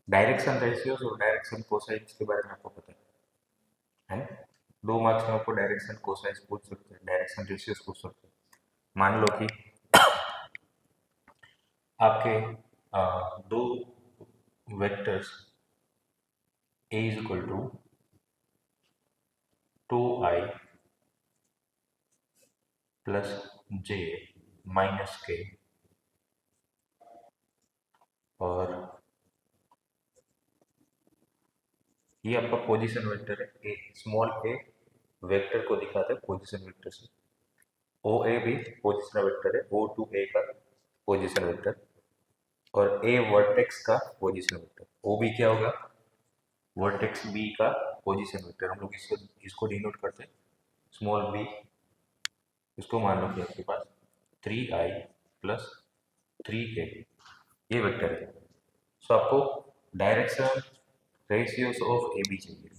Direction ratios और direction cosines के बारे में आपको पता है ना? 2 मार्क्स में आपको डायरेक्शन कोसाइंस पूछ सकते हैं, डायरेक्शन रेशियोज पूछ सकते हैं। मान लो कि आपके दो vectors a is equal to 2i plus j minus k, और ये आपका पोजीशन वेक्टर है। ए स्मॉल ए वेक्टर को दिखाता है पोजीशन वेक्टर से। ओ ए भी पोजीशन वेक्टर है, ओ टू ए का पोजीशन वेक्टर, और ए वर्टेक्स का पोजीशन वेक्टर। ओ बी क्या होगा? वर्टेक्स बी का पोजीशन वेक्टर। हम लोग इसको इसको डिनोट करते हैं स्मॉल बी। इसको मान लो कि आपके पास 3i प्लस 3k ये वेक्टर है। सो आपको direction ratios of A B चाहिए,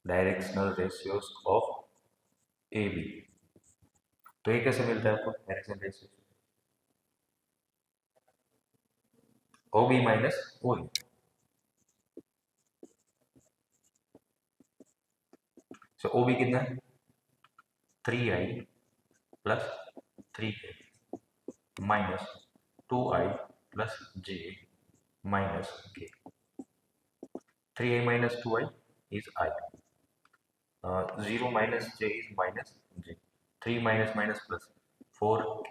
directional ratios of A B. तो ये कैसे मिलता है आपको direction ratio? O B minus O A. So O B कितना है? 3i plus 3k minus 2i plus j minus k। 3i minus 2i is I. 0 minus j is minus j. 3 minus minus plus 4k.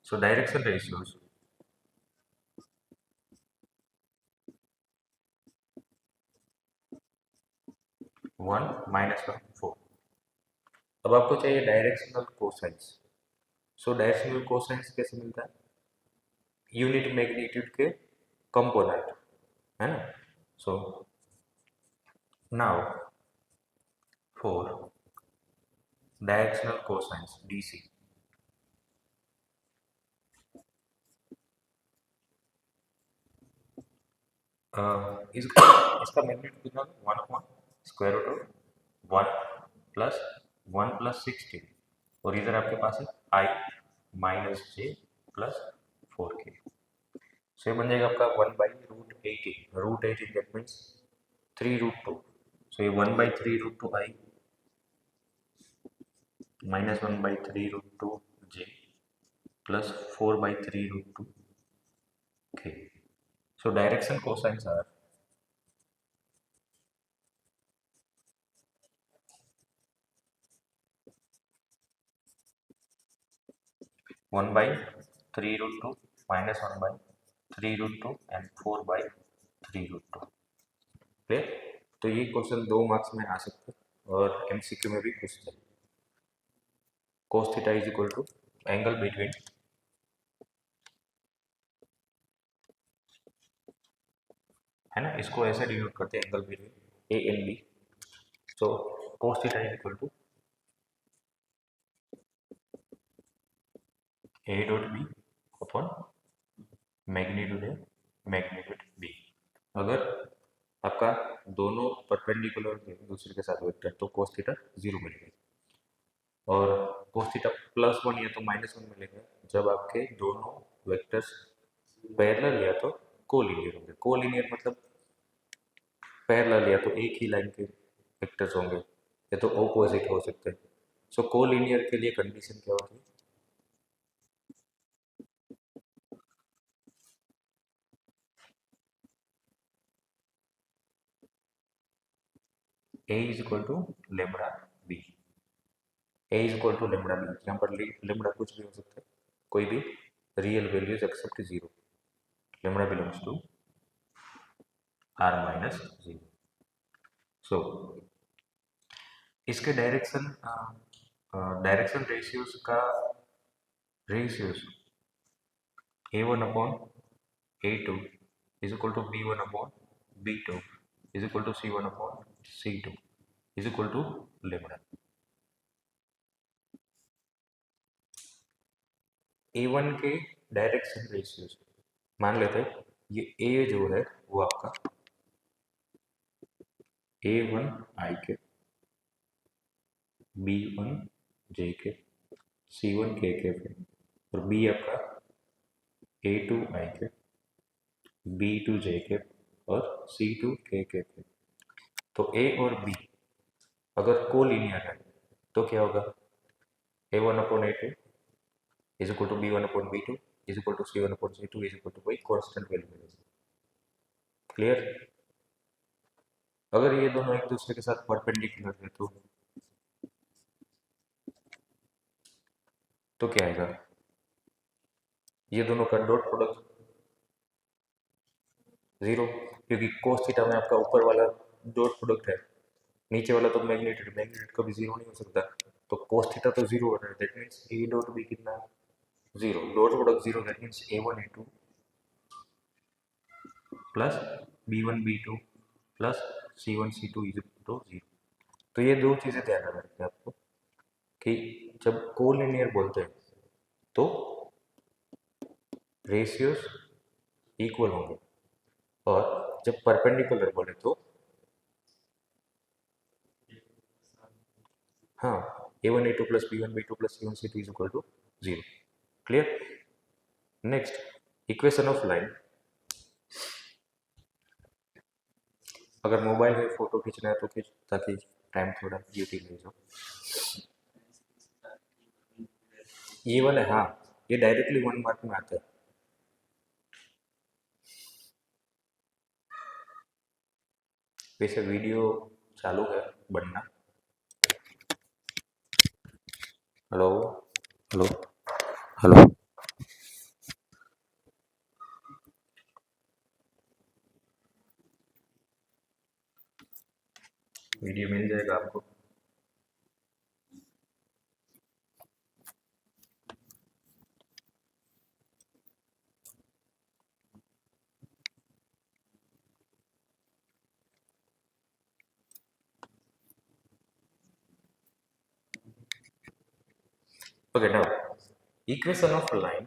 So direction ratios 1 minus 1 4। अब आपको चाहिए directional cosines. So directional cosines कैसे मिलता है? Unit magnitude के component, है ना? So now for directional cosines DC, इसका मैग्नीट्यूड कितना? 1 upon square root of 1 plus 1 plus 16, और इधर आपके पास है आई माइनस जे प्लस 4k। सो ये बन जाएगा आपका 1/√18। √18 दैट मीन्स 3√2। सो ये 1/3√2i minus 1/3√2j plus 4/3√2k। So direction cosines are 1/3√2 minus 1/3√2 and 4/3√2। Clear? तो ये क्वेश्चन 2 मार्क्स में आ सकते हैं और MCQ में भी पूछते हैं। cos theta is equal to angle between है ना, इसको ऐसे डिनोट करते हैं angle between a and b. So cos theta is equal to a dot B upon magnitude है मैग्नीट्यूड बी। अगर आपका दोनों परपेंडिकुलर है दूसरे के साथ वेक्टर तो cos थीटा 0 मिलेगा, और cos थीटा +1 या तो -1 मिलेगा जब आपके दोनों वेक्टर्स पैरेलल या तो कोलिनियर होंगे। कोलिनियर मतलब पैरेलल या तो एक ही लाइन के वेक्टर्स होंगे या तो ऑपोजिट हो सकते हैं। सो कोलिनियर के लिए कंडीशन क्या होती है? A is equal to lambda b. A is equal to lambda b, यहाँ पर लेमड़ा कुछ भी हो सकता है, कोई भी real values except 0। Lambda belongs to r-0। So इसके डायरेक्शन रेशियोज का ratios a1 upon a2 is equal to b1 upon b2 is equal to c1 upon c2 is equal to lambda. a1 के direction ratios मान लेते हैं ये a जो है वो आपका a1 i के, b1 j के, c1 k के, और b आपका a2 i के, बी टू जे कैप और सी टू के कैप। तो ए और बी अगर कोलिनियर है तो क्या होगा, A1/A2 is equal to B1/B2 is equal to C1/C2 is equal to कोई कांस्टेंट वैल्यू मिलेगी। क्लियर। अगर ये दोनों एक दूसरे के साथ परपेंडिकुलर है तो क्या आएगा, ये दोनों का डॉट प्रोडक्ट जीरो, क्योंकि कोस थीटा में आपका ऊपर वाला डॉट प्रोडक्ट है, नीचे वाला तो मैग्नीट्यूड, मैग्नीट्यूड कभी जीरो नहीं हो सकता, तो कोस थीटा तो जीरो हो रहा है, that means A dot B कितना है, zero, dot product zero, that means A1/A2 plus B1/B2 plus C1/C2 is equal to zero. तो ये दो चीज़ें ध्यान में रखनी है आपको कि जब कोलिनियर बोलते हैं तो रेशियोज इक्वल होंगे, और जब परपेंडिकुलर बोले तो हाँ A1/A2 plus B1/B2 plus C1/C2 is equal to zero. Clear. Next equation of line. अगर मोबाइल में फोटो खींचना है तो खींच, ताकि टाइम थोड़ा यूटिलाइज हो। ये वाला हाँ, ये डायरेक्टली 1 मार्क में आता है। वैसे वीडियो चालू है बनना। Hello hello hello. वीडियो मिल जाएगा आपको। Okay now equation of line.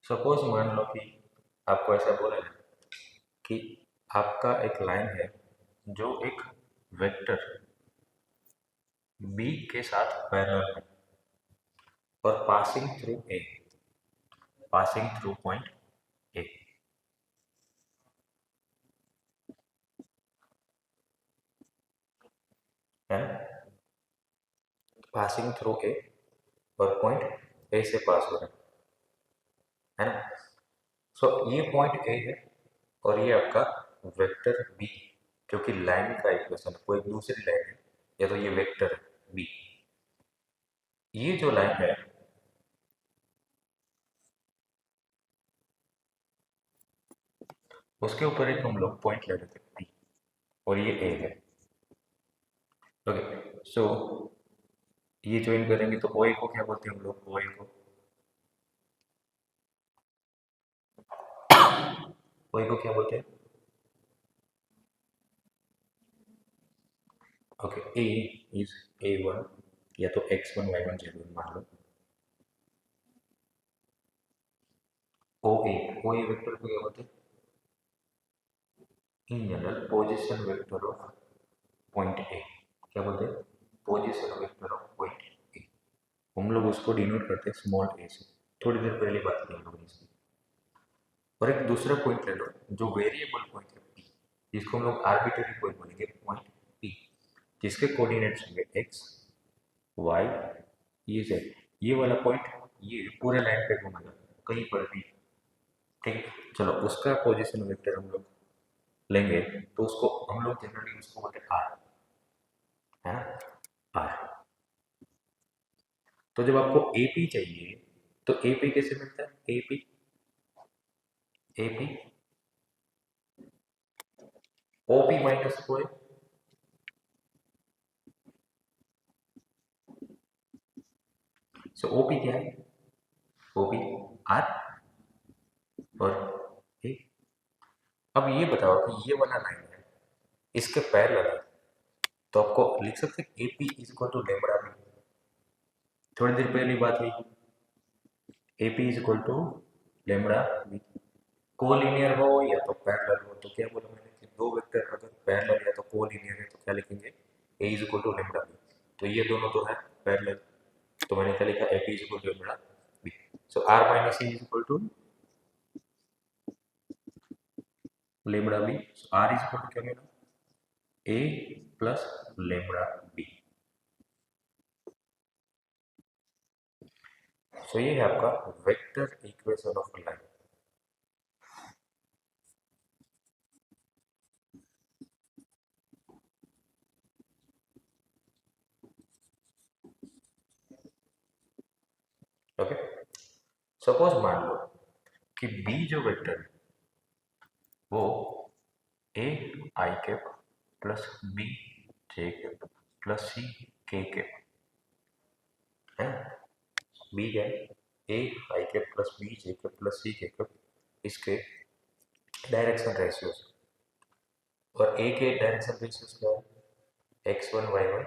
Suppose मान लो कि आपको ऐसा बोला है कि आपका एक लाइन है जो एक वेक्टर बी के साथ पैरेलल है और पासिंग थ्रू पॉइंट ए, है ना, पासिंग थ्रू ए और पॉइंट ए से पास हो रहा है ना। सो ये पॉइंट ए है और ये आपका वेक्टर बी, जो कि लाइन का इक्वेशन है, कोई दूसरी लाइन है या तो ये वेक्टर है बी। ये जो लाइन है उसके ऊपर एक हम लोग पॉइंट ले लेते हैं बी, और ये ए है। ओके सो ये ज्वाइन करेंगे तो ओ ए को क्या बोलते हैं हम लोग, ओ ए को क्या बोलते हैं, ओके ए इज A1 या तो X1 Y1 Z1 मान लो। ओ ए वेक्टर को क्या बोलते हैं, in general position vector of point A, क्या बोलते हैं, position vector of point A. हम लोग उसको डिनोट करते हैं स्मॉल ए से, थोड़ी देर पहले बात की हम लोगों ने इसकी। और एक दूसरा पॉइंट ले लो जो वेरिएबल पॉइंट है पी, जिसको हम लोग आर्बिट्ररी पॉइंट बोलेंगे पॉइंट पी, जिसके कोऑर्डिनेट्स होंगे एक्स वाई ये जेड। ये वाला पॉइंट ये पूरे लाइन पे घूमेगा कहीं पर भी, ठीक। चलो उसका पोजीशन वेक्टर हम लोग लेंगे तो उसको हम लोग जनरली उसको बोलते हैं आर, है ना, आर। तो जब आपको एपी चाहिए तो एपी कैसे मिलता है, एपी एपी ओपी माइनस को है, सो ओपी क्या है, ओपी आर और ए। अब ये बताओ कि ये वाला लाइन है इसके पैरेलल है, तो आपको लिख सकते हैं AP is equal to lambda B. थोड़ी देर पहले बात हुई, AP is equal to lambda B. Collinear हो या तो पैरेलल हो, तो क्या बोला मैंने कि दो वेक्टर अगर पैरेलल या तो collinear A is equal to lambda B. तो ये दोनों तो है पैरेलल, तो मैंने क्या लिखा, A P is equal to lambda B. So R minus A is equal to lambda B. R is equal to क्या मिला, A plus lambda B. So ये है आपका vector equation of line. Okay, suppose मान लो कि B जो vector है वो A I cap plus B J cap plus C K cap है। बी क्या है, A I cap plus B J cap plus C K cap, इसके डायरेक्शन रेशियोज, और ए के डायरेक्शन रेशियोज क्या है, x1 y1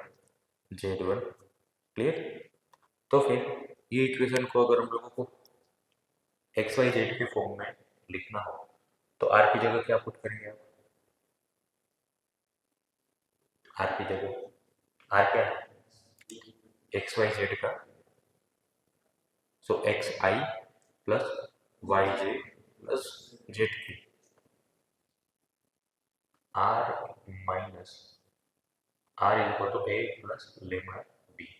z1। क्लियर। तो फिर ये इक्वेशन को अगर हम लोगों को एक्स वाई जेड के फॉर्म में लिखना हो तो आर की जगह क्या पुट करेंगे आप, आर की जगह आर क्या है, एक्स वाई जेड का, so X I plus Y J plus Z की, R minus R is equal to A plus lambda B.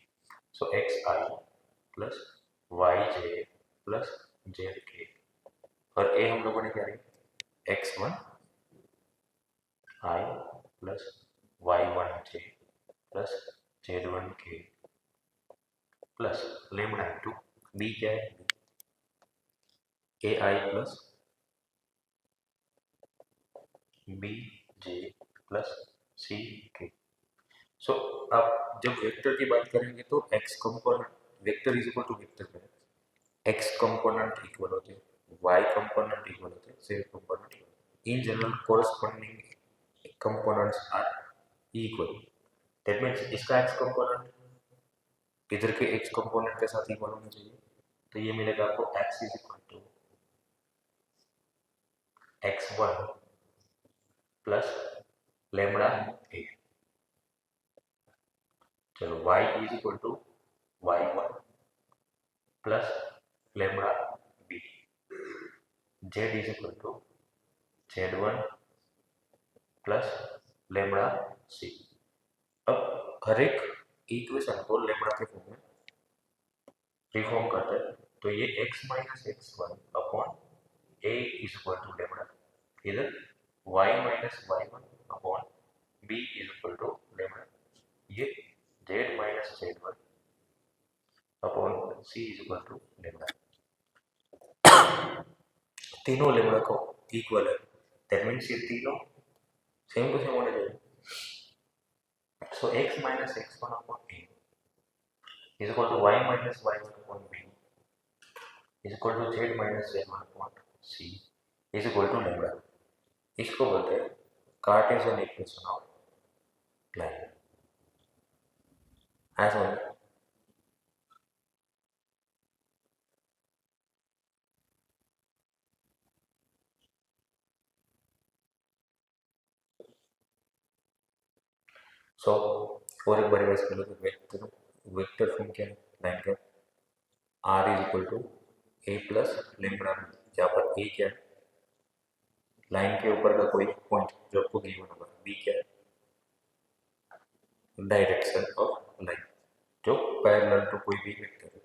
So X I plus Y J plus Z के, और A हम लोगों ने क्या लिया, X one I plus Y one J plus Z one के plus lambda into B क्या है, A I plus B J plus C के। सो अब जब वेक्टर की बात करेंगे तो X component, vector is equal to vector में एक्स कंपोनेंट इक्वल होते हैं, वाई कंपोनेंट इक्वल होते हैं, Z component in general corresponding components are equal. That means इसका एक्स कंपोनेंट इधर के एक्स कंपोनेंट के साथ इक्वल होना चाहिए, तो ये मिलेगा आपको x is equal to x one plus lambda a. चलो y is equal to y one plus lambda b, z is equal to z one plus lambda c. अब हर एक इक्वेशन को लेमड़ा के फॉर्म में रिफॉर्म करते हैं, तो ये x minus x one upon A is equal to lambda, इधर y minus Y one upon B is equal to lambda, ये z minus Z one upon C is equal to lambda. तीनों lambda को equal है, that means ये तीनों same to same होने चाहिए। So x minus x one upon A is equal to Y minus Y one upon B is equal to Z minus Z one upon C is equal to lambda. इसको बोलते हैं Cartesian equation of line. है समझ। सो और एक बार revise कर लो, vector vector form क्या है लाइन का, R is equal to A plus lambda, जहाँ पर ए क्या है, लाइन के ऊपर का कोई पॉइंट जो आपको गिवन होगा, बी क्या है, डायरेक्शन ऑफ लाइन जो पैरेलल टू कोई भी वेक्टर है,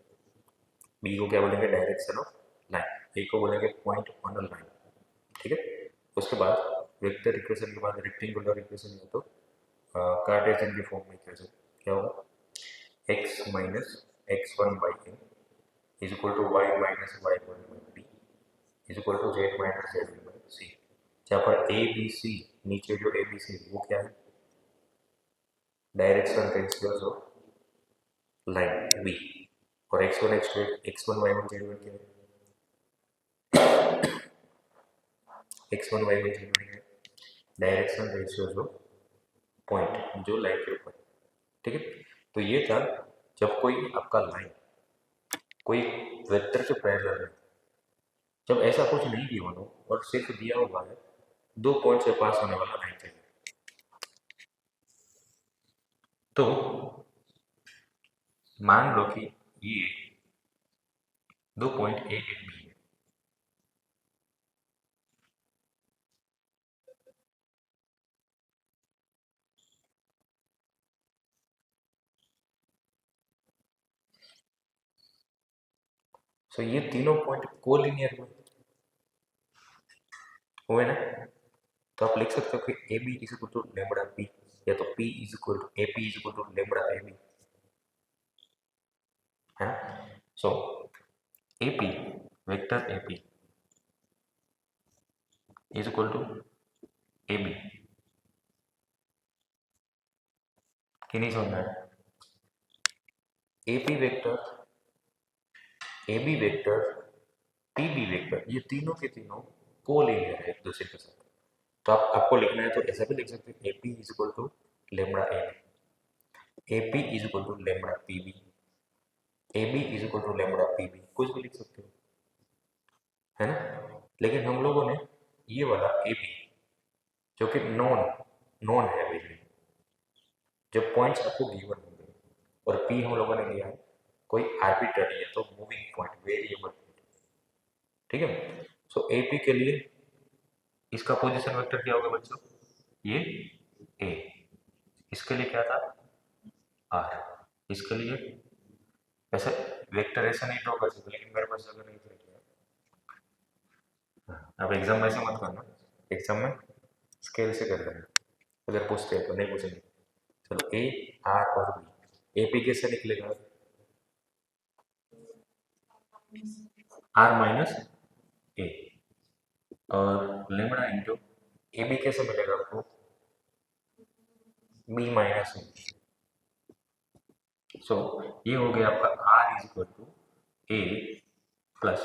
बी को क्या बोलेंगे, डायरेक्शन ऑफ लाइन, ए को बोलेंगे पॉइंट ऑन द लाइन। ठीक है। उसके बाद वेक्टर इक्वेशन के बाद रेक्टेंगुलर इक्वेशन है, तो कार्टेशियन के फॉर्म में इक्वेशन क्या होगा, x minus x one by a is equal to Y minus Y one by b is equal to Z minus Z one by c, जहाँ पर ए बी सी, नीचे जो ए बी सी वो क्या है, direction ratios of line b, और x one x two x one y one z one क्या है, x one y one z one है डायरेक्शन रेशियोज ऑफ पॉइंट जो लाइन के ऊपर। ठीक है। तो ये था जब कोई आपका लाइन कोई वेक्टर के पैरेलल है, जब ऐसा कुछ नहीं दिया हो और सिर्फ दिया हुआ है दो पॉइंट से पास होने वाला लाइन चाहिए। तो मान लो कि ये 2 पॉइंट ए एक बी है। सो ये तीनों पॉइंट कोलिनियर हुए ना। तो आप लिख सकते हो कि a B is equal to lambda p, या तो p is equal to a P is equal to lambda A b, है ना। So a p, vector a P is equal to a b, कि नहीं समझ में? A p vector, a b vector, p b vector, ये तीनों के तीनों कोलिनियर है एक दूसरे के साथ। तो आपको लिखना है तो ऐसा भी लिख सकते हैं, A P is equal to lambda A B, A P is equal to lambda P B, A B is equal to lambda P B, कुछ भी लिख सकते हो, है ना। लेकिन हम लोगों ने ये वाला ए बी, जो कि नॉन नॉन है बेसिकली, जो पॉइंट्स आपको गिवन होंगे, और पी हम लोगों ने लिया है कोई आर्बिट्ररी है, तो मूविंग पॉइंट, वेरिएबल, ठीक है। सो ए पी के लिए इसका पोजीशन वेक्टर क्या होगा बच्चों, ये ए, इसके लिए क्या था आर, इसके लिए, वैसे वेक्टर ऐसा नहीं ड्रॉ कर सकते, लेकिन मेरे पास अगर नहीं था, अब एग्जाम में ऐसे मत करना, एग्जाम में स्केल से कर देना, अगर पूछते हैं तो, नहीं पूछेंगे। चलो ए आर और बी, ए पी कैसे निकलेगा, आर माइनस ए, और लेमड़ा इंटू ए बी कैसे मिलेगा आपको, बी माइनस ए। सो ये हो गया आपका r is equal to A plus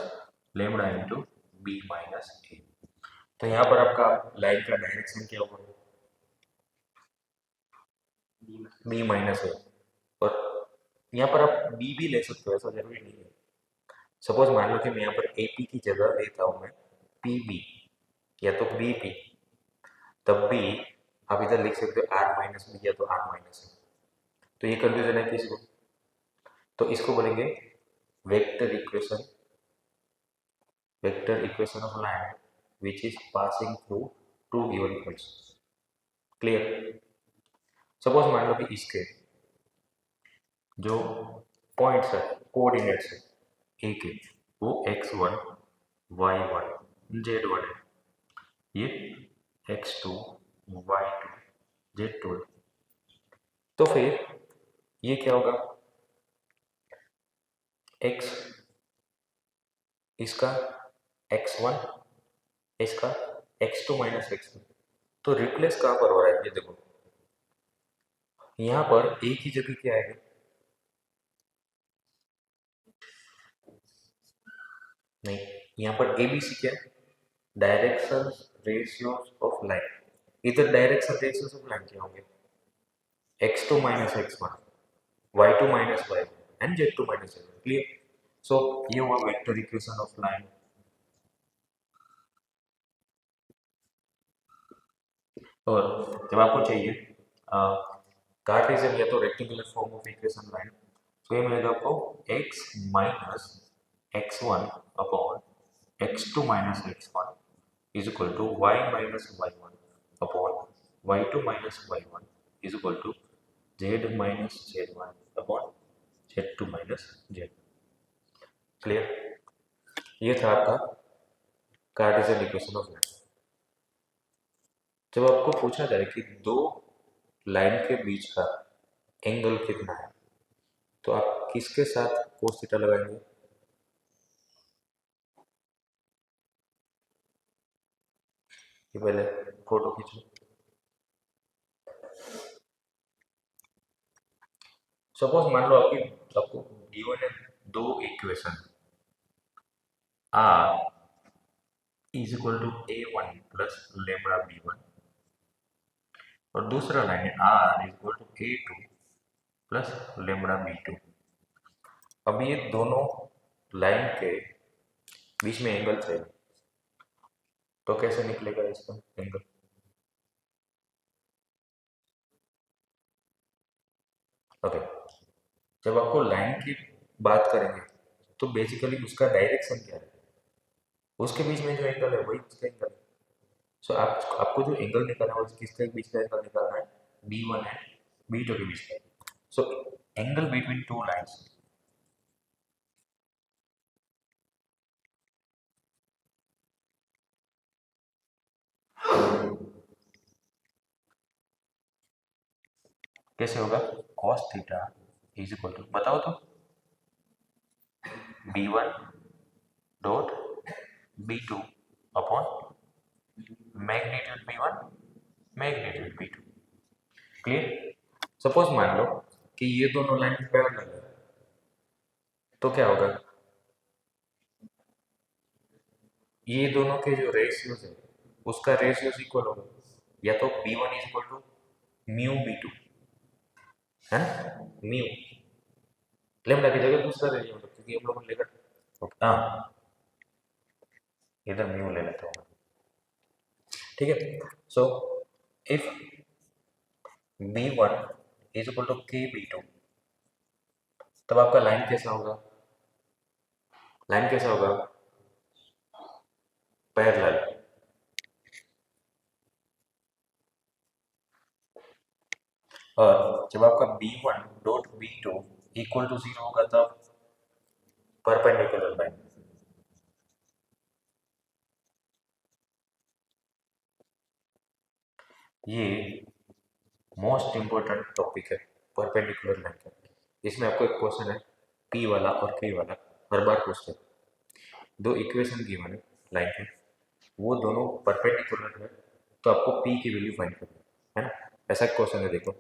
lambda into b minus a. तो यहाँ पर आपका लाइन का डायरेक्शन क्या होगा, बी माइनस ए, और यहाँ पर आप बी भी ले सकते हो, ऐसा जरूरी नहीं है। सपोज मान लो कि मैं यहाँ पर ए पी की जगह लेता हूँ मैं पी बी, या तो बी पी, तब भी आप इधर लिख सकते हो आर माइनस बी, या तो आर माइनस ए। तो ये कंफ्यूजन है किसको, तो इसको बोलेंगे vector equation, vector equation of line which is passing through two given points. Clear. Suppose मान लो कि इसके जो पॉइंट्स है, कोऑर्डिनेट्स है ए के, वो x1 y1 z1 है, ये x2 y2 z2 है। तो फिर ये क्या होगा, x इसका x1, इसका x2 माइनस x1। तो रिप्लेस कहाँ पर हो रहा है, ये देखो, यहाँ पर a की जगह क्या है, नहीं, यहाँ पर ए बी सी क्या है, डायरेक्शन रेशियोज ऑफ लाइन, इधर डायरेक्शन रेशियोज ऑफ लाइन क्या होंगे, x2 minus x1, y2 minus y1 and z2 minus z1। Clear. So ये हुआ वेक्टर इक्वेशन ऑफ लाइन। और जब आपको चाहिए कार्टेशियन या तो rectangular form of equation line, तो ये मिलेगा आपको x minus x1 upon x2 minus x1 is equal to y minus y1 upon y2 minus y1 is equal to z minus z1 upon z2 minus z। Clear. ये था आपका Cartesian equation of line. जब आपको पूछा जाए कि दो line के बीच का एंगल कितना है, तो आप किसके साथ कोस थीटा लगाएंगे, ये पहले फोटो खींचो। सपोज मान लो आपको गिवन है दो equation, R is equal to A one plus lambda B one, और दूसरा लाइन है R is equal to A two plus lambda B two. अब ये दोनों लाइन के बीच में एंगल चाहिए, तो कैसे निकलेगा इसका एंगल, ओके, जब आपको लाइन की बात करेंगे तो बेसिकली उसका डायरेक्शन क्या है, उसके बीच में जो एंगल है वही उसका एंगल है। सो आपको जो एंगल निकालना है वो किसके बीच का एंगल निकालना है, B1 है B2 के बीच का। सो एंगल बिटवीन टू लाइन्स, कैसे होगा, cos theta is equal to, बताओ तो, B1 dot B2 upon magnitude B1 magnitude B2। Clear. Suppose मान लो कि ये दोनों लाइन पैरेलल है, तो क्या होगा, ये दोनों के जो रेशियोज है उसका रेशियोज इक्वल होगा, या तो B1 is equal to mu B2, है ना, म्यू, लेमडा की जगह दूसरा रेशियो होगा क्योंकि हम लोग लेकर, हाँ इधर म्यू ले लेता हूँ, ठीक है। So if B1 is equal to K B2, तब आपका लाइन कैसा होगा, लाइन कैसा होगा, पैरेलल। और जब आपका B1 dot B2 equal to 0 होगा तब परपेंडिकुलर लाइन। ये मोस्ट इंपॉर्टेंट टॉपिक है परपेंडिकुलर लाइन का। इसमें आपको एक क्वेश्चन है P वाला और K वाला, हर बार पूछते हैं, दो इक्वेशन गिवन है लाइन के, वो दोनों परपेंडिकुलर है, तो आपको P की वैल्यू फाइंड करनी है ना, ऐसा क्वेश्चन है, देखो।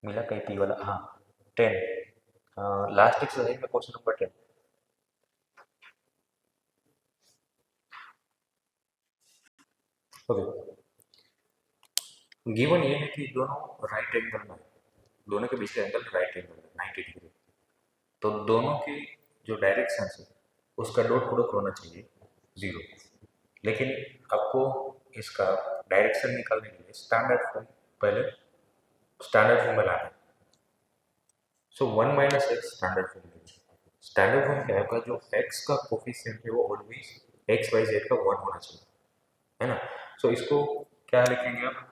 मिला कहीं P वाला, हाँ 10, लास्ट एक्सरसाइज में क्वेश्चन नंबर 10। ओके, गिवन ये है कि दोनों राइट एंगल में, दोनों के बीच का एंगल राइट एंगल है 90 डिग्री, तो दोनों की जो डायरेक्शन है उसका डॉट प्रोडक्ट होना चाहिए 0। लेकिन आपको इसका डायरेक्शन निकालने के लिए स्टैंडर्ड फॉर्म, पहले स्टैंडर्ड फॉर्म में लाना है। सो 1 माइनस एक्स स्टैंडर्ड फॉर्म में, स्टैंडर्ड फॉर्म क्या है, आपका जो एक्स का कोफिशिएंट है वो ऑलवेज एक्स वाई जेड का 1 होना चाहिए, है ना। सो इसको क्या लिखेंगे आप,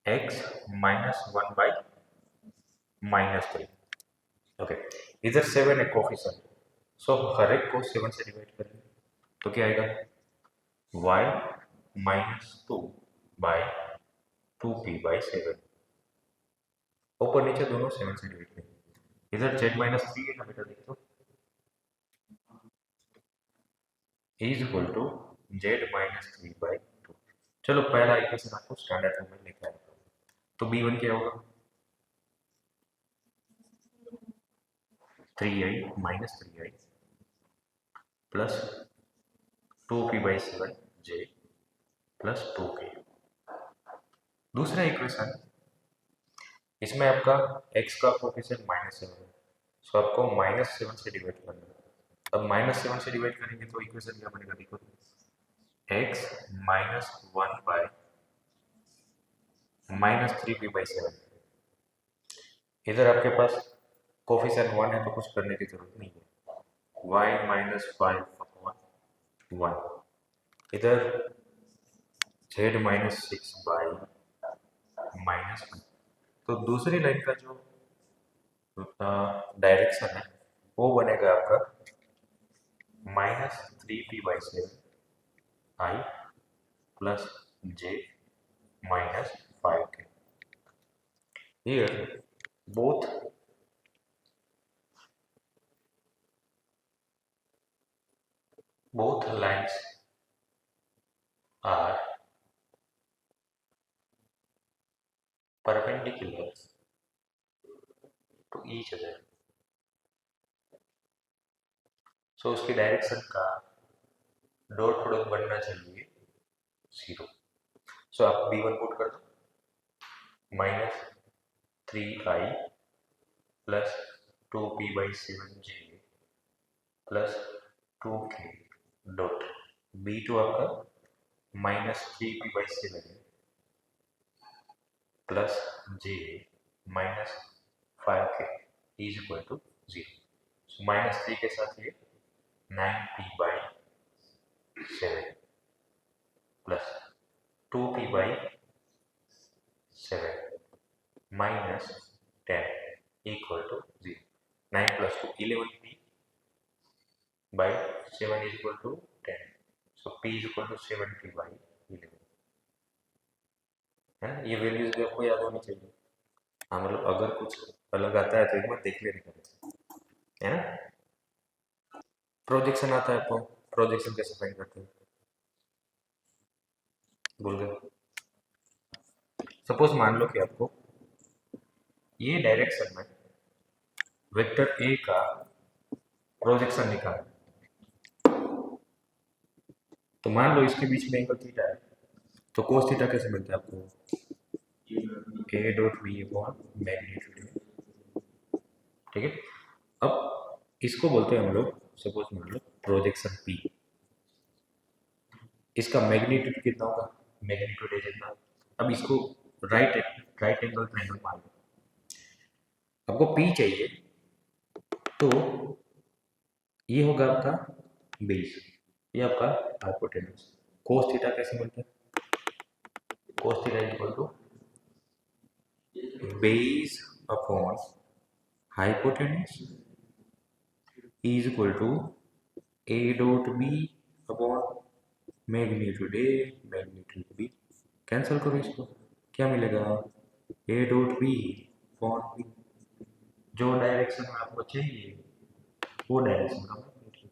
एक्स माइनस 1/-3। ओके, इधर 7 है कोफिशिएंट, सो हर एक को 7 से डिवाइड करेंगे, तो क्या आएगा, y-2/2p/7, ऊपर नीचे दोनों 7 से डिवाइड करेंगे, इधर z-3 है ना बेटा, देख तो, इज इक्वल टू z-3/2। चलो पहला इक्वेशन आपको स्टैंडर्ड फॉर्म में लिखा है, तो b1 क्या होगा, 3i-3i plus 2p/7 j plus 2k। दूसरा इक्वेशन, इसमें आपका x का कोफिशिएंट -7 है, सो आपको -7 से डिवाइड करना है। अब -7 से डिवाइड करेंगे तो इक्वेशन क्या बनेगा, देखो, x -1/-3p/7। इधर आपके पास कोफिशिएंट 1 है तो कुछ करने की जरूरत नहीं है, y-5/1, इधर z-6/-1। तो दूसरी लाइन का जो डायरेक्शन है वो बनेगा आपका -3p/7 i plus j -5k। Here both lines are perpendicular to each other, so उसकी डायरेक्शन का डॉट प्रोडक्ट बनना चाहिए 0। सो आप b1 पुट कर दो, -3i plus 2p/7j plus 2k dot b2 आपका -3p/7 plus j -5k is equal to 0। सो -3 के साथ ये 9p/7 प्लस 2p/7 minus 10 equal to 0। 9 plus 2 11p/7 is equal to 10। So p is equal to 7p/11 है ना। ये वैल्यूज भी आपको याद होनी चाहिए। हाँ मतलब अगर कुछ अलग आता है तो एक बार देख लेने का है ना। प्रोजेक्शन आता है आपको, प्रोजेक्शन कैसे फाइंड करते हैं भूल गए। सपोज मान लो कि आपको ये डायरेक्शन में वेक्टर ए का प्रोजेक्शन निकालना, तो मान लो इसके बीच में एंगल थीटा है, तो कोस थीटा कैसे मिलता है आपको, a dot B upon magnitude. ठीक है, अब इसको बोलते हैं हम लोग, सपोज मान लो प्रोजेक्शन p, इसका मैग्नीट्यूड कितना होगा, मैग्नीट्यूड है जितना। अब इसको राइट एंगल ट्रायंगल मान लो, आपको p चाहिए, तो ये होगा आपका बेस, ये आपका हाइपोटेनस। कोस थीटा कैसे मिलता है, cos theta equal to base upon hypotenuse is equal to a dot b upon magnitude a magnitude b। Cancel करो इसको, क्या मिलेगा, a dot b upon b। जो डायरेक्शन में आपको चाहिए वो डायरेक्शन का मैग्नीट्यूड।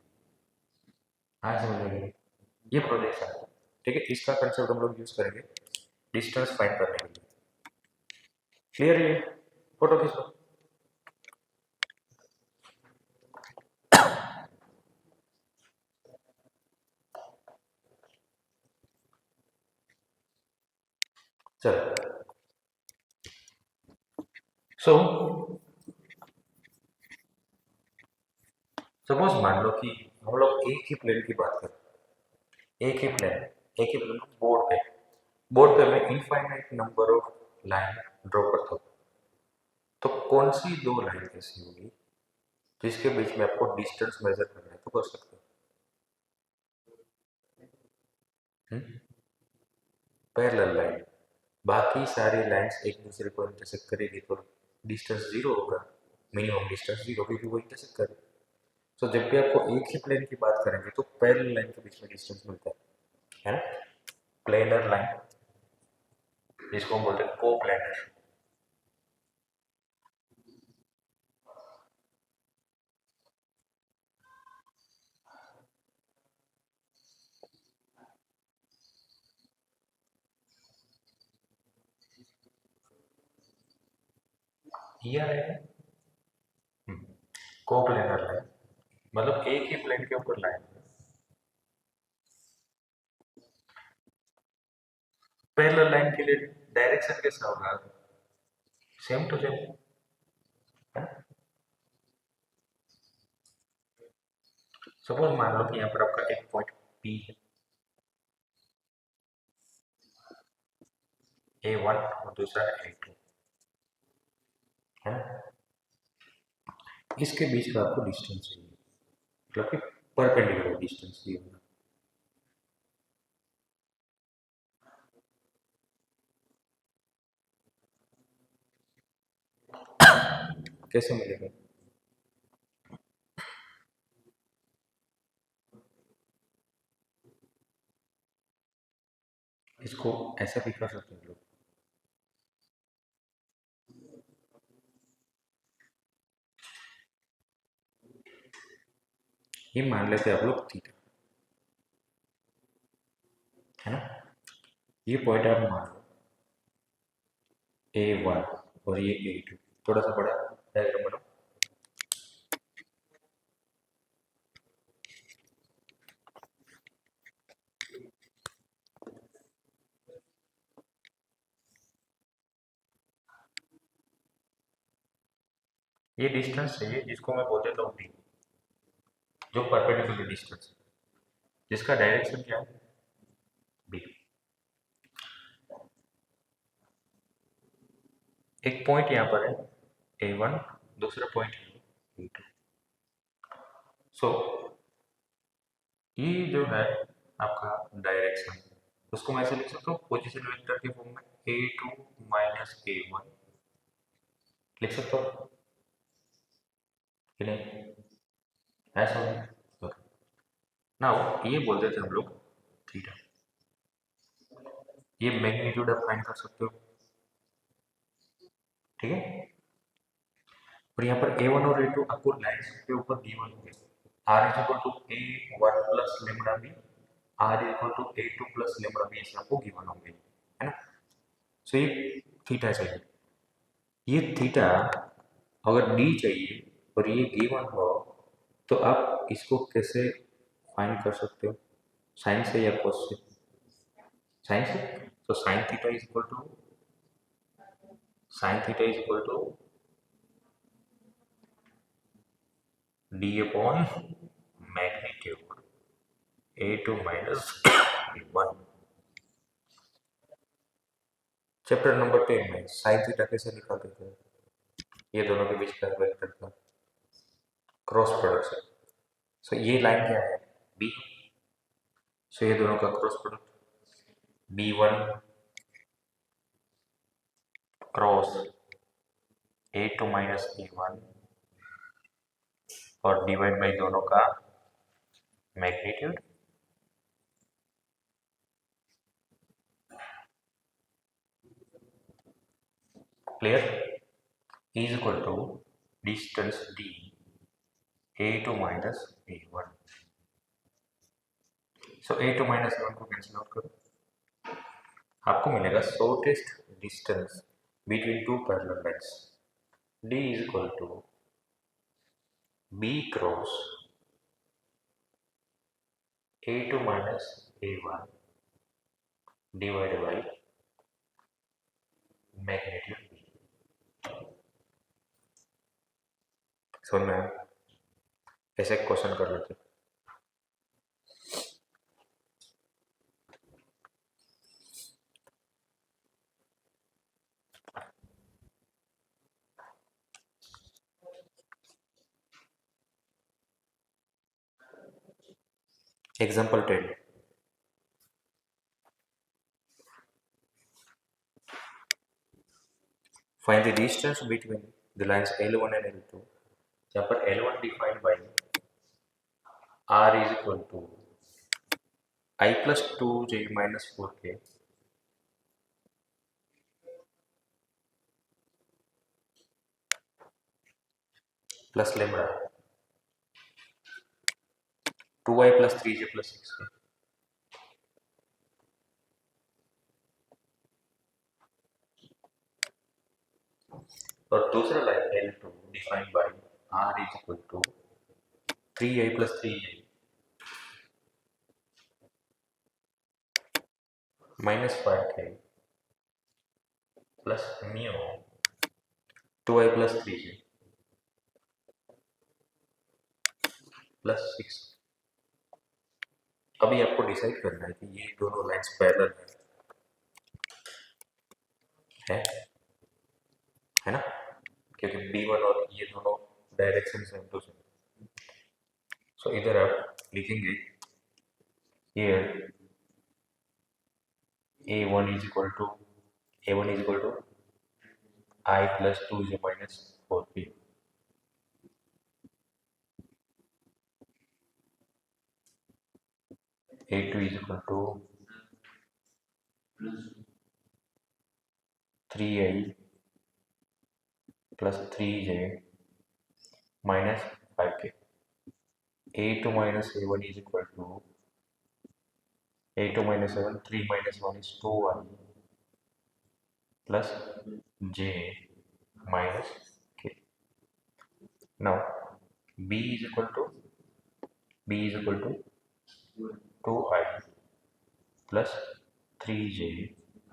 हाँ समझ गए, ये प्रोजेक्शन है। ठीक है, इसका कंसेप्ट हम लोग यूज करेंगे डिस्टेंस फाइंड करने के लिए। क्लियर है, फोटो खींचो। चलो सपोज मान लो कि हम लोग एक ही प्लेन की बात करें, एक ही प्लेन बोर्ड पे मैं infinite number of line draw करता हूँ, तो कौन सी दो लाइन ऐसी होगी जिसके बीच में आपको डिस्टेंस मेजर करना है, तो कर सकते हो। पैरेलल लाइन, बाकी सारी लाइंस एक दूसरे को इंटरसेक्ट करेगी तो डिस्टेंस जीरो होगा, मिनिमम डिस्टेंस जीरो, क्योंकि वो इंटरसेक्ट करे। तो जब भी आपको एक ही प्लेन की बात करेंगे तो पैरेलल लाइन के बीच में डिस्टेंस मिलता है ना। प्लेनर लाइन जिसको हम बोलते हैं को प्लेनर। ये रहेगा को प्लेनर लाइन, मतलब एक ही प्लेन के ऊपर लाइन। पैरेलल लाइन के लिए डायरेक्शन कैसा होगा, सेम टू सेम है। सपोज मान लो कि यहाँ पर आपका एक पॉइंट P है, A1 और दूसरा A2 है ना। इसके बीच का आपको डिस्टेंस चाहिए, मतलब कि परपेंडिकुलर डिस्टेंस ये होगा। कैसे मिलेगा, इसको ऐसा भी कर सकते हैं लोग, ये मान लेते हैं आप लोग थीटा है ना। ये पॉइंट आप मान लो A1 और ये A2, थोड़ा सा बड़ा डायग्राम बनाओ। ये डिस्टेंस चाहिए जिसको मैं बोल देता हूँ डी, जो परपेंडिकुलर डिस्टेंस, जिसका डायरेक्शन क्या है बी। एक पॉइंट यहाँ पर है A1, दूसरा पॉइंट है A2। सो ये जो है आपका डायरेक्शन, उसको मैं ऐसे लिख सकता हूँ पोजीशन वेक्टर के फॉर्म में A2 माइनस A1 लिख सकता हूँ कि नहीं, ऐसा हो। नाउ ये बोल देते हम लोग थीटा, ये मैग्नीट्यूड आप फाइंड कर सकते हो, ठीक है। और यहाँ पर A1 और A2 आपको लाइन्स के ऊपर गिवन होंगे, R is equal to A1 plus lambda B, R is equal to A2 plus lambda B, ऐसे आपको गिवन होंगे, है ना। सो ये थीटा चाहिए, ये थीटा अगर डी चाहिए और ये गिवन हो तो आप इसको कैसे फाइंड कर सकते हो, साइन से या कोस से, साइन से। तो sine theta is equal to D upon magnitude A2 minus A1। Chapter number 10 में साइन थीटा कैसे निकालते थे, ये दोनों के बीच का वेक्टर का क्रॉस प्रोडक्ट। सो ये लाइन क्या है बी, सो ये दोनों का cross product B1 cross A2 minus A1 और डिवाइड बाई दोनों का magnitude, clear, is equal to distance D A2 minus A1। So A2 minus A1 को कैंसिल आउट करो, आपको मिलेगा shortest distance between two parallel lines, D is equal to B cross A2 minus A1 divide by magnitude B। समझ में आया? ऐसे question कर लेते हैं। Example 10, find the distance between the lines L1 and L2, जहाँ पर L1 defined by R is equal to I plus 2J minus 4K plus lambda 2I plus 3J plus 6K। और दूसरा line L2 defined by R is equal to 3I plus 3J minus 5K plus mu 2I plus 3J plus 6। अभी आपको decide करना है कि ये दोनों lines parallel है ना, क्योंकि B1 और ये दोनों डायरेक्शन सेम टू सेम। सो इधर आप लिखेंगे here A1 is equal to I plus 2J minus 4P, A2 is equal to 3I plus 3J minus 5K, A2 minus A1 is equal to A2 minus A1, 3 minus 1 is 2I plus J minus K. Now B is equal to 2I plus 3J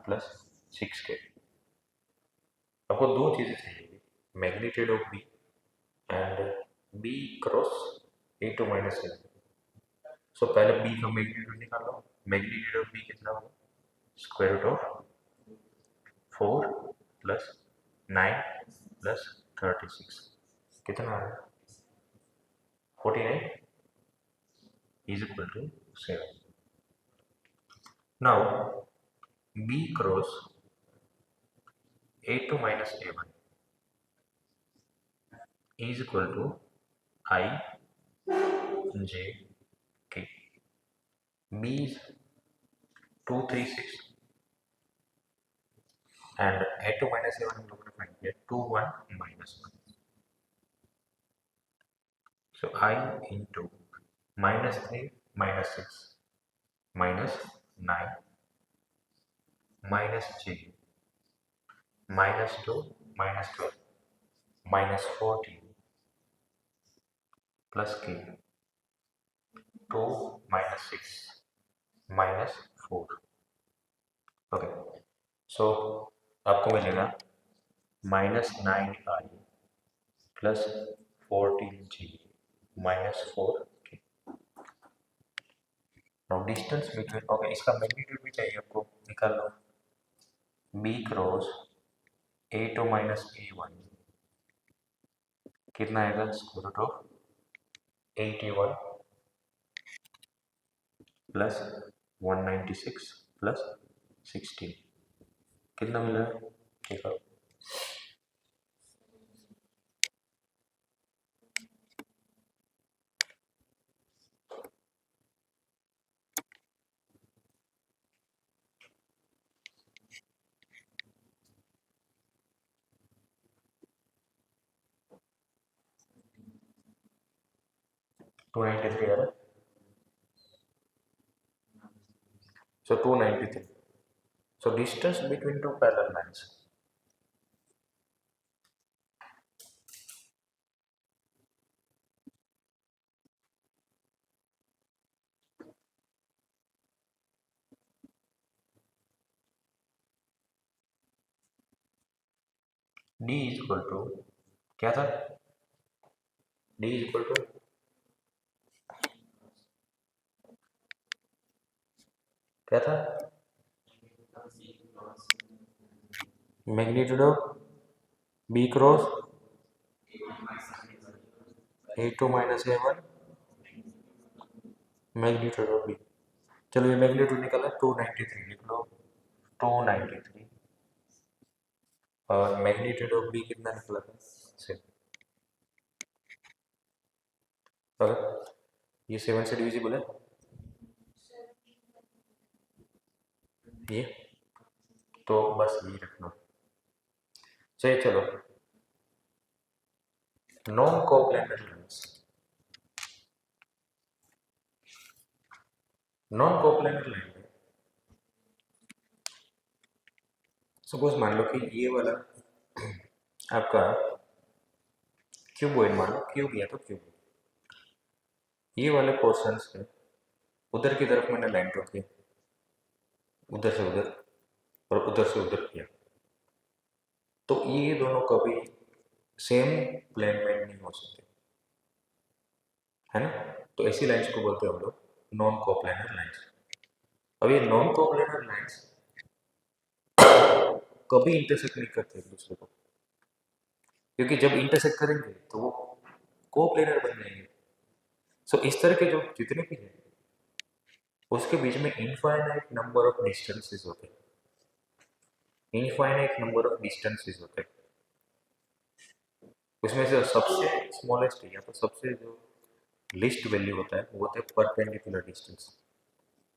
plus 6K। आपको दो चीज़ें चाहिए, magnitude of b and b cross a two minus a. So पहले b का magnitude निकालो। Magnitude of B कितना होगा? Square root of 4 plus 9 plus 36 कितना आ रहा है? 49 is equal to 7. Now b cross a2 minus a1 is equal to I j k. b is 236 and a2 minus a1 हम लोग ने फाइंड किया 2 1 minus 1. So I into minus 3 minus 6 minus 9 minus j minus 2 minus 12 minus 14 plus k 2 minus 6 minus 4. Okay, सो आपको मिलेगा -9i plus 14g minus 4k। Now distance between, okay, इसका magnitude भी चाहिए आपको, निकाल लो। b cross a2 minus a1 कितना आएगा? Square root of 81 plus 196 plus 16 कितना मिला? ठीक है, 293 है ना? So 293. So distance between two parallel lines. D is equal to क्या था? D is equal to क्या था? Magnitude of B cross A2 minus A1 magnitude of B। चलो ये मैग्नीट्यूड निकला 293, लिख लो 293 और मैग्नीट्यूड ऑफ B कितना निकला था? 7। अगर ये 7 से डिविजिबल है ये, तो बस ये रखना। चलिए चलो, non coplanar lines. Non coplanar line में सपोज मान लो कि ये वाला आपका क्यूबॉइड, मान लो क्यूब या तो क्यूब, ये वाले पोर्शन से उधर की तरफ मैंने लाइन ड्रॉ की, उधर से उधर और उधर से उधर किया, तो ये दोनों कभी सेम प्लेन में नहीं हो सकते, है ना? तो ऐसी लाइंस को बोलते हैं हम लोग नॉन कोप्लेनर लाइंस। अब ये नॉन कोप्लेनर लाइंस कभी इंटरसेक्ट नहीं करते एक दूसरे को, क्योंकि जब इंटरसेक्ट करेंगे तो वो कोप्लेनर बन जाएंगे। सो इस तरह के जो जितने भी हैं उसके बीच में इनफाइनाइट नंबर ऑफ डिस्टेंसेस होते हैं, इनफाइनाइट नंबर ऑफ डिस्टेंसेस होते हैं। उसमें से सबसे स्मॉलेस्ट या तो सबसे जो लिस्ट वैल्यू होता है वो होता है परपेंडिकुलर डिस्टेंस।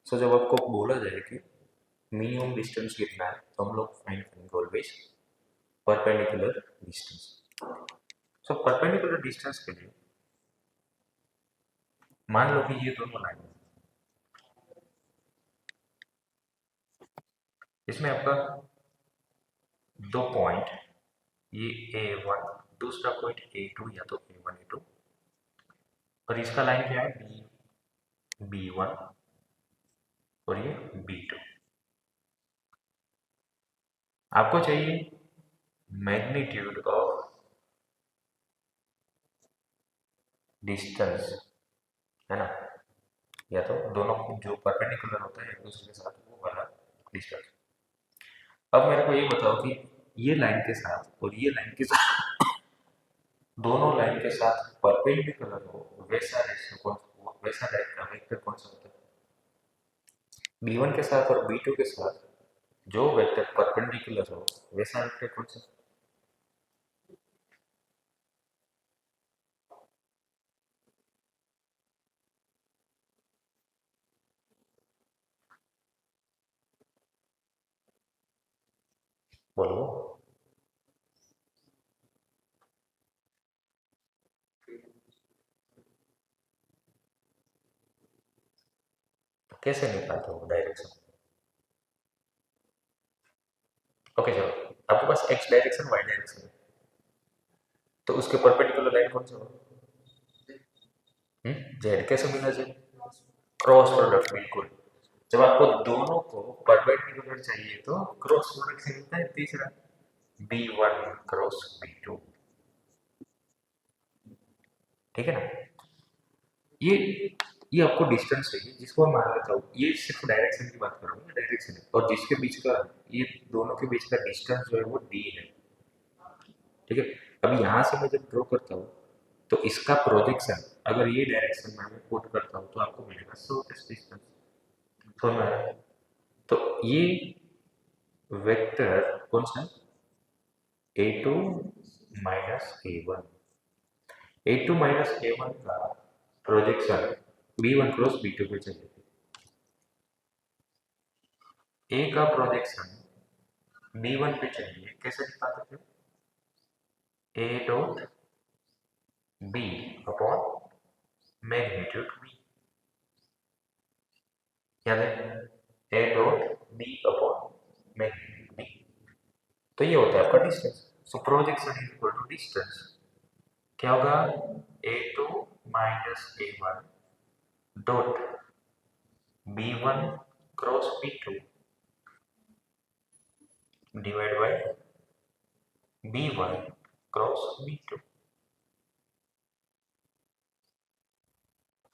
सो जब आपको बोला जाए कि मिनिमम डिस्टेंस कितना है तो हम लोग फाइंड करेंगे always perpendicular distance. So perpendicular distance के लिए मान लो कि ये दोनों लाइन है, इसमें आपका दो पॉइंट, ये A1, दूसरा पॉइंट A2 या तो A1 A2, और इसका लाइन क्या है B1 और ये B2। आपको चाहिए मैग्नीट्यूड ऑफ डिस्टेंस, है ना, या तो दोनों जो परपेंडिकुलर होता है एक दूसरे के साथ वो वाला डिस्टेंस। अब मेरे को ये बताओ कि ये लाइन के साथ और ये लाइन के साथ, दोनों लाइन के साथ परपेंडिकुलर हो वैसा रेशियो कौन, वैसा वेक्टर कौन सा होता है। B1 के साथ और B2 के साथ जो वेक्टर परपेंडिकुलर हो वैसा वेक्टर कौन सा। बोलो। कैसे निकालते हो डायरेक्शन। ओके चलो, आपके पास एक्स डायरेक्शन वाई डायरेक्शन है, तो उसके परपेंडिकुलर लाइन कौन सा हो। जेड कैसे मिला जेड, क्रॉस प्रोडक्ट, बिल्कुल। जब आपको दोनों को परपेंडिकुलर चाहिए तो क्रॉस प्रोडक्ट से मिलता है तीसरा, B1 क्रॉस B2, ठीक है ना। ये ये आपको डिस्टेंस चाहिए जिसको मैं मान लेता हूँ, ये सिर्फ डायरेक्शन की बात कर रहा हूँ, डायरेक्शन है, और जिसके बीच का, ये दोनों के बीच का डिस्टेंस जो है वो D है, ठीक है। अब यहाँ से मैं जब ड्रॉ करता हूँ तो इसका प्रोजेक्शन अगर ये डायरेक्शन में मैं पुट करता हूँ तो आपको मिलेगा शॉर्टेस्ट डिस्टेंस। समझ में आया? तो ये वेक्टर कौन सा है, A2 minus A1, A2 minus A1 का प्रोजेक्शन B1 क्रॉस B2 पे चाहिए। A का प्रोजेक्शन B1 पे चाहिए, कैसे निकाल सकते हैं, A dot B upon magnitude B, याद है, A dot B upon magnitude B, तो ये होता है आपका distance. So projection is equal to distance, क्या होगा, A2 minus A1 dot B1 cross B2 divide by B1 cross B2।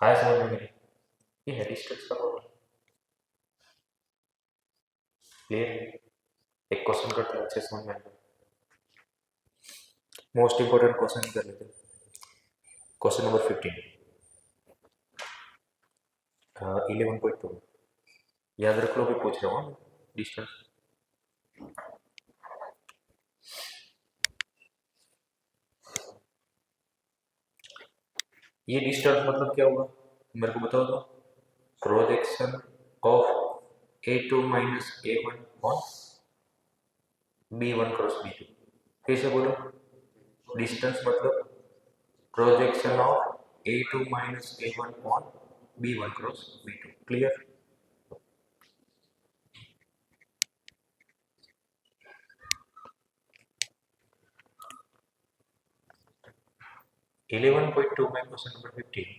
आया समझ में मेरी, ये है डिस्टेंस का फॉर्मूला। क्लियर। एक क्वेश्चन करते हैं अच्छे समझ में, मोस्ट इंपोर्टेंट क्वेश्चन कर लेते हैं। क्वेश्चन नंबर 15, 11.2, याद रख लो, भी पूछ रहा हूँ डिस्टेंस। ये डिस्टेंस मतलब क्या होगा मेरे को बताओ तो, projection of A2 minus A1 on B1 cross B2। फिर से बोलो, डिस्टेंस मतलब projection of A2 minus A1 on B1 cross B2। Clear. 11.2 में question number 15,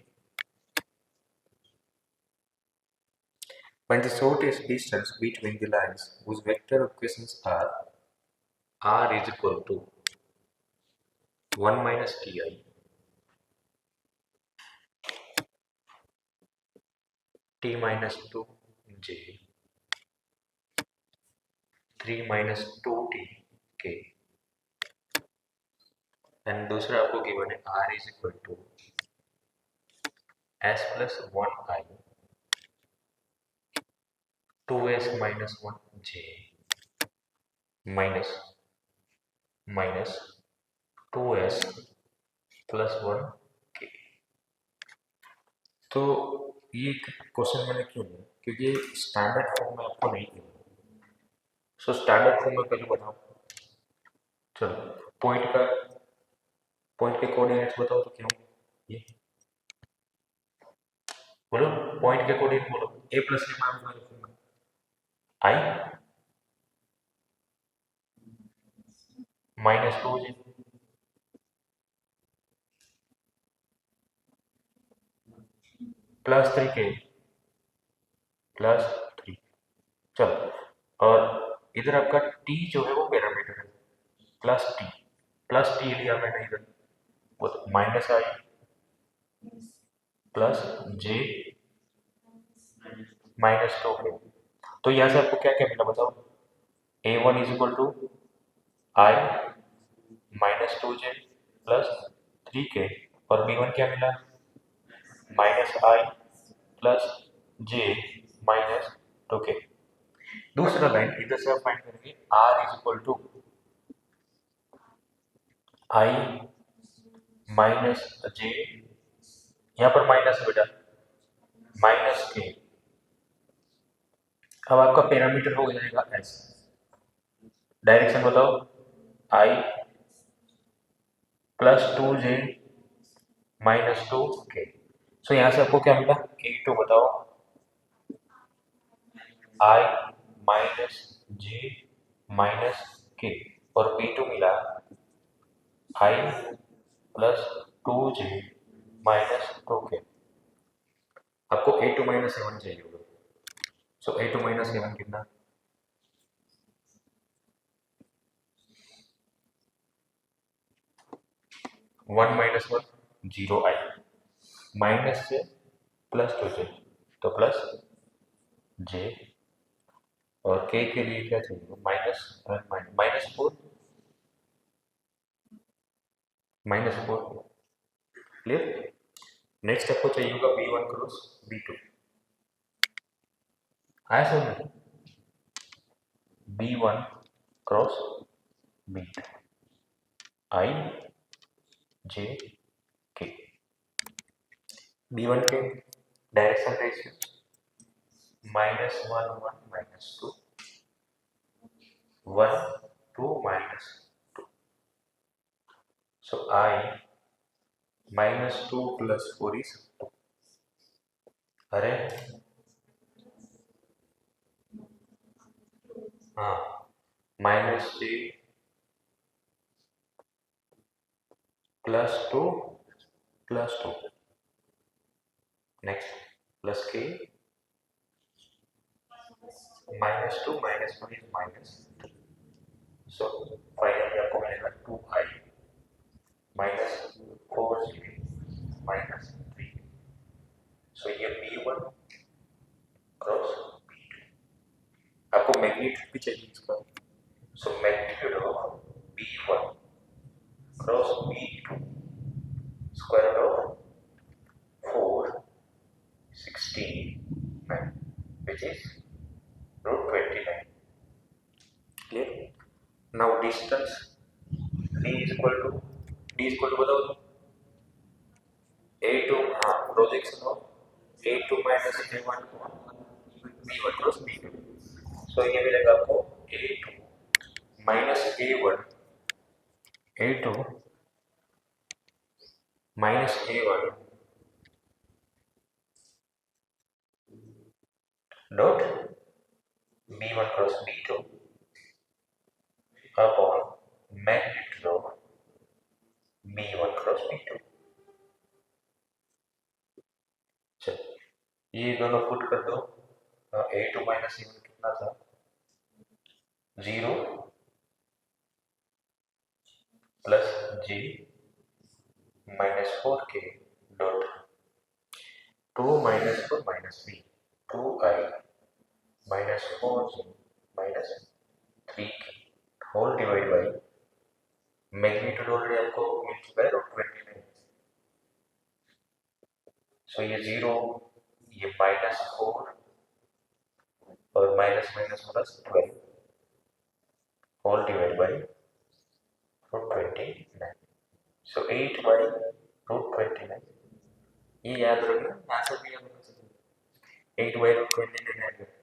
find the shortest distance between the lines whose vector equations are r is equal to 1 minus ti, t minus 2j, 3 minus 2t k, and दूसरा आपको given है r is equal to s plus 1i 2s minus 1j minus minus 2s plus 1k। तो ये question मैंने क्यों लिया, क्योंकि standard form में आपको नहीं दिया। सो स्टैंडर्ड फॉर्म में पहले बताओ, चलो पॉइंट के कोऑर्डिनेट्स बताओ तो क्या होंगे, ये बोलो, पॉइंट के कोऑर्डिनेट बोलो, a प्लस के मान में रखूंगा i minus 2j plus 3k plus 3। चलो, और इधर आपका t जो है वो पैरामीटर है, प्लस टी लिया मैंने इधर, वो minus i plus j minus 2k। तो यहाँ से आपको क्या क्या मिला बताओ। a1 is equal to i minus 2j plus 3k, और b1 क्या मिला, minus i plus j minus 2k। दूसरा लाइन इधर से आप फाइंड करेंगे r is equal to i minus j, यहाँ पर माइनस बेटा, माइनस के। अब आपका पैरामीटर हो जाएगा एस। डायरेक्शन बताओ, आई प्लस 2j माइनस 2k। सो यहाँ से आपको क्या मिला, k2 बताओ, आई माइनस जे माइनस के, और b2 मिला आई प्लस 2j माइनस 2k। आपको a2 माइनस 7 चाहिए होगा। सो a2 माइनस 7 कितना, 1 माइनस 1 0 आई, माइनस से प्लस 2j, तो प्लस j, और k के लिए क्या चाहिए, minus minus 4, minus 4। Clear. Next आपको चाहिए होगा b1 क्रॉस b2। आया समझ, b1 क्रॉस b2, आई जे के। b1 के direction ratio minus 1 1 minus 2 1 2 minus 2। So i minus 2 plus 4 is, अरे हाँ, minus 3 plus 2 plus 2, next plus k, minus 2 minus 1 is minus 3। So finally आपको मिलेगा 2i माइनस 4j माइनस 3। सो ये b1 cross b2। आपको magnitude भी चाहिए इसका। So magnitude of b1 cross b2 square of 4 16 which is root 29। clear। now distance d is equal to, बताओ a2, हाँ, projection of a2 minus a1 b1 cross b2। सो ये मिलेगा आपको a2 minus a1, a2 minus a1 dot b1 cross b2 upon magnitude of b1 cross b2। चलो ये दोनों put कर दो। a2 माइनस a1 कितना था, 0 plus g minus 4k dot 2 minus 4 minus 3 2i minus 4j minus 3k whole divide by magnitude already आपको मिल चुका है रूट 29। सो ये 0, ये माइनस 4 और minus minus plus 12 whole divide by root 29। So 8 by root 29। ये याद रखना, आंसर भी याद रख सकते हैं। 8 बाई रूट 29